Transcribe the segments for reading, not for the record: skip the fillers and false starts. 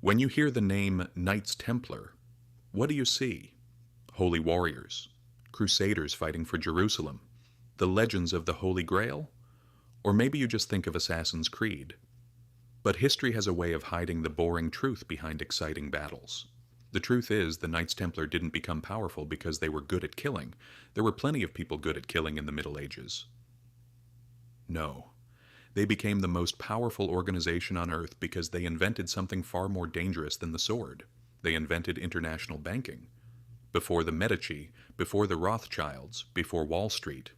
When you hear the name Knights Templar, what do you see? Holy warriors, crusaders fighting for Jerusalem, the legends of the Holy Grail? Or maybe you just think of Assassin's Creed. But history has a way of hiding the boring truth behind exciting battles. The truth is, the Knights Templar didn't become powerful because they were good at killing. There were plenty of people good at killing in the Middle Ages. No. They became the most powerful organization on earth because they invented something far more dangerous than the sword. They invented international banking. Before the Medici, before the Rothschilds, before Wall Street.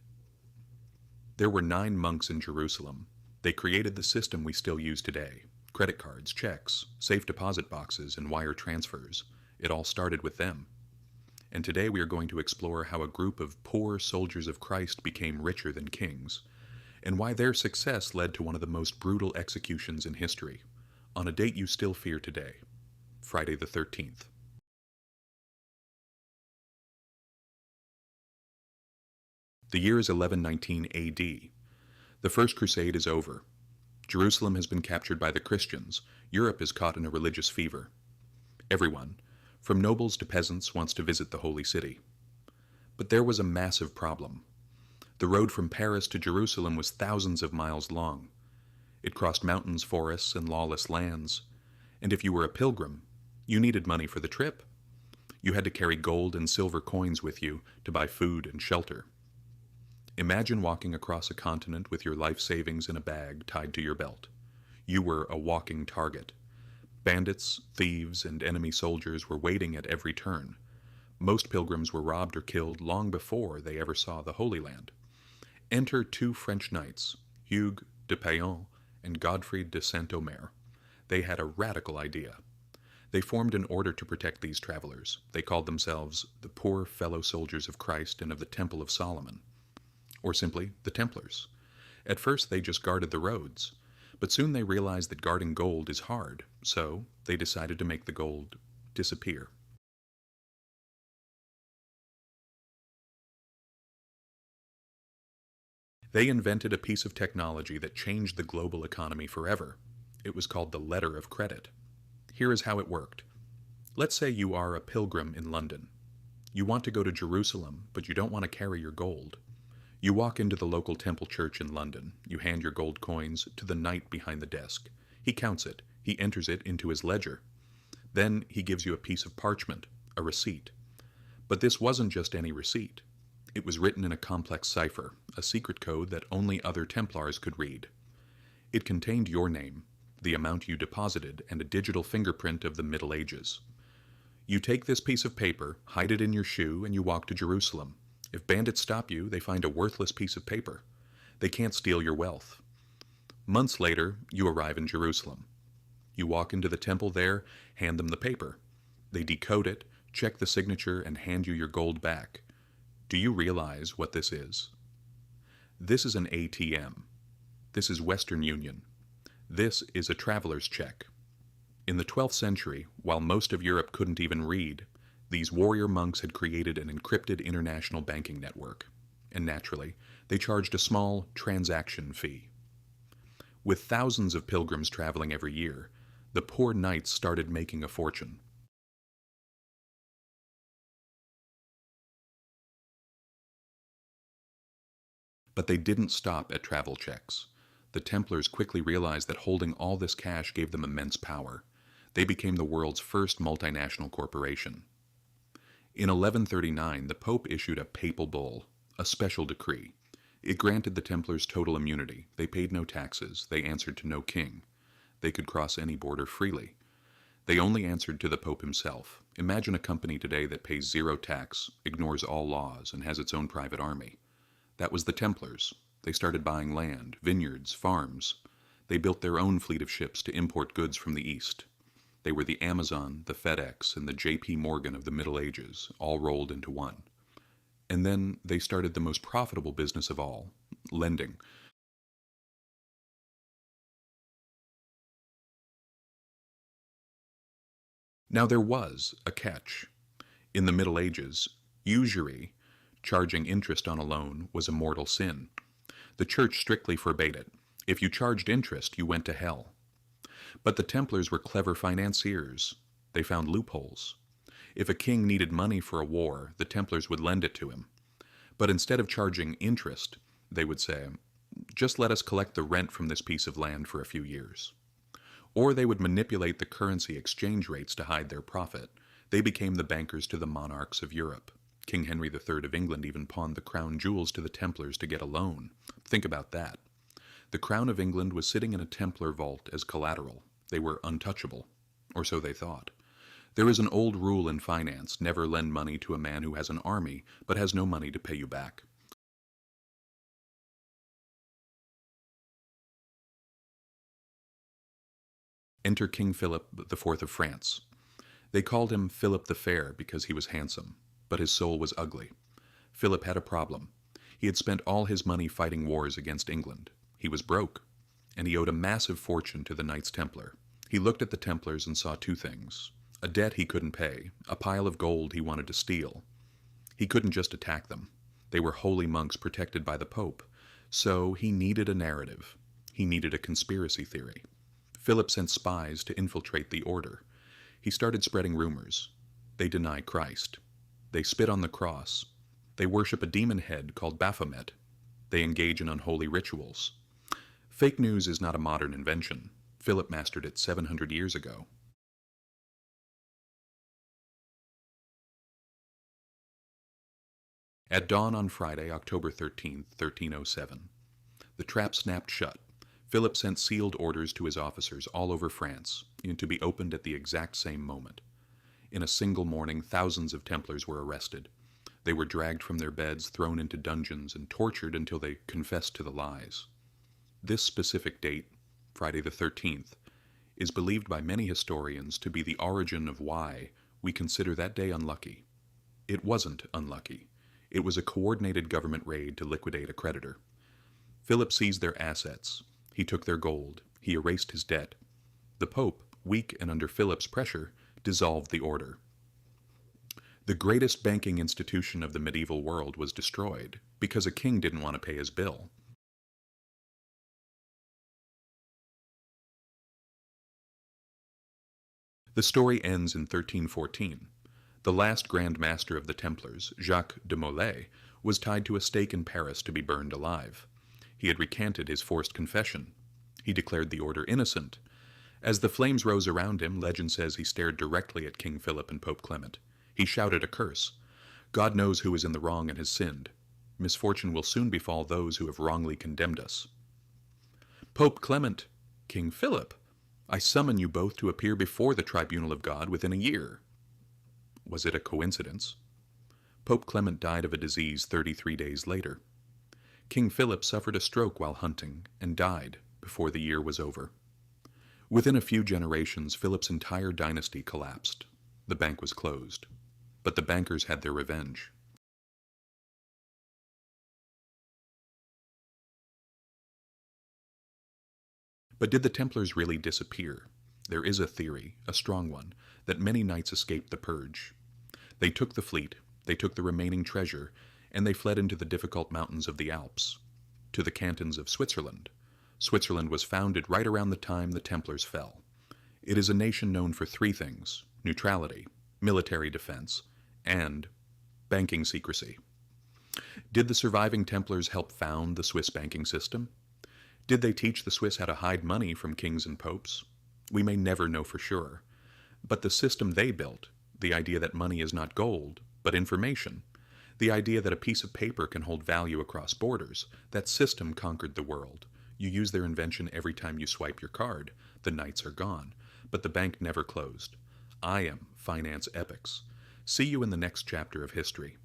There were 9 monks in Jerusalem. They created the system we still use today. Credit cards, checks, safe deposit boxes, and wire transfers. It all started with them. And today we are going to explore how a group of poor soldiers of Christ became richer than kings, and why their success led to one of the most brutal executions in history, on a date you still fear today, Friday the 13th. The year is 1119 AD. The First Crusade is over. Jerusalem has been captured by the Christians. Europe is caught in a religious fever. Everyone, from nobles to peasants, wants to visit the Holy City. But there was a massive problem. The road from Paris to Jerusalem was thousands of miles long. It crossed mountains, forests, and lawless lands. And if you were a pilgrim, you needed money for the trip. You had to carry gold and silver coins with you to buy food and shelter. Imagine walking across a continent with your life savings in a bag tied to your belt. You were a walking target. Bandits, thieves, and enemy soldiers were waiting at every turn. Most pilgrims were robbed or killed long before they ever saw the Holy Land. Enter 2 French knights, Hugues de Payan and Godfrey de Saint-Omer. They had a radical idea. They formed an order to protect these travelers. They called themselves the Poor Fellow Soldiers of Christ and of the Temple of Solomon, or simply the Templars. At first they just guarded the roads, but soon they realized that guarding gold is hard, so they decided to make the gold disappear. They invented a piece of technology that changed the global economy forever. It was called the letter of credit. Here is how it worked. Let's say you are a pilgrim in London. You want to go to Jerusalem, but you don't want to carry your gold. You walk into the local temple church in London. You hand your gold coins to the knight behind the desk. He counts it. He enters it into his ledger. Then he gives you a piece of parchment, a receipt. But this wasn't just any receipt. It was written in a complex cipher, a secret code that only other Templars could read. It contained your name, the amount you deposited, and a digital fingerprint of the Middle Ages. You take this piece of paper, hide it in your shoe, and you walk to Jerusalem. If bandits stop you, they find a worthless piece of paper. They can't steal your wealth. Months later, you arrive in Jerusalem. You walk into the temple there, hand them the paper. They decode it, check the signature, and hand you your gold back. Do you realize what this is? This is an ATM. This is Western Union. This is a traveler's check. In the 12th century, while most of Europe couldn't even read, these warrior monks had created an encrypted international banking network. And naturally, they charged a small transaction fee. With thousands of pilgrims traveling every year, the poor knights started making a fortune. But they didn't stop at travel checks. The Templars quickly realized that holding all this cash gave them immense power. They became the world's first multinational corporation. In 1139, the Pope issued a papal bull, a special decree. It granted the Templars total immunity. They paid no taxes. They answered to no king. They could cross any border freely. They only answered to the Pope himself. Imagine a company today that pays 0 tax, ignores all laws, and has its own private army. That was the Templars. They started buying land, vineyards, farms. They built their own fleet of ships to import goods from the East. They were the Amazon, the FedEx, and the J.P. Morgan of the Middle Ages, all rolled into one. And then they started the most profitable business of all, lending. Now there was a catch. In the Middle Ages, usury, charging interest on a loan, was a mortal sin. The church strictly forbade it. If you charged interest, you went to hell. But the Templars were clever financiers. They found loopholes. If a king needed money for a war, the Templars would lend it to him. But instead of charging interest, they would say, just let us collect the rent from this piece of land for a few years. Or they would manipulate the currency exchange rates to hide their profit. They became the bankers to the monarchs of Europe. King Henry III of England even pawned the crown jewels to the Templars to get a loan. Think about that. The crown of England was sitting in a Templar vault as collateral. They were untouchable, or so they thought. There is an old rule in finance: never lend money to a man who has an army, but has no money to pay you back. Enter King Philip IV of France. They called him Philip the Fair because he was handsome, but his soul was ugly. Philip had a problem. He had spent all his money fighting wars against England. He was broke, and he owed a massive fortune to the Knights Templar. He looked at the Templars and saw two things: a debt he couldn't pay, a pile of gold he wanted to steal. He couldn't just attack them. They were holy monks protected by the Pope. So he needed a narrative. He needed a conspiracy theory. Philip sent spies to infiltrate the order. He started spreading rumors. They deny Christ. They spit on the cross. They worship a demon head called Baphomet. They engage in unholy rituals. Fake news is not a modern invention. Philip mastered it 700 years ago. At dawn on Friday, October 13th, 1307, the trap snapped shut. Philip sent sealed orders to his officers all over France, to be opened at the exact same moment. In a single morning, thousands of Templars were arrested. They were dragged from their beds, thrown into dungeons, and tortured until they confessed to the lies. This specific date, Friday the 13th, is believed by many historians to be the origin of why we consider that day unlucky. It wasn't unlucky. It was a coordinated government raid to liquidate a creditor. Philip seized their assets. He took their gold. He erased his debt. The Pope, weak and under Philip's pressure, dissolved the order. The greatest banking institution of the medieval world was destroyed because a king didn't want to pay his bill. The story ends in 1314. The last Grand Master of the Templars, Jacques de Molay, was tied to a stake in Paris to be burned alive. He had recanted his forced confession. He declared the order innocent. As the flames rose around him, legend says he stared directly at King Philip and Pope Clement. He shouted a curse. God knows who is in the wrong and has sinned. Misfortune will soon befall those who have wrongly condemned us. Pope Clement, King Philip, I summon you both to appear before the tribunal of God within a year. Was it a coincidence? Pope Clement died of a disease 33 days later. King Philip suffered a stroke while hunting and died before the year was over. Within a few generations, Philip's entire dynasty collapsed. The bank was closed. But the bankers had their revenge. But did the Templars really disappear? There is a theory, a strong one, that many knights escaped the purge. They took the fleet, they took the remaining treasure, and they fled into the difficult mountains of the Alps, to the cantons of Switzerland. Switzerland was founded right around the time the Templars fell. It is a nation known for three things: neutrality, military defense, and banking secrecy. Did the surviving Templars help found the Swiss banking system? Did they teach the Swiss how to hide money from kings and popes? We may never know for sure. But the system they built, the idea that money is not gold, but information, the idea that a piece of paper can hold value across borders, that system conquered the world. You use their invention every time you swipe your card. The knights are gone, but the bank never closed. I am Finance Epics. See you in the next chapter of history.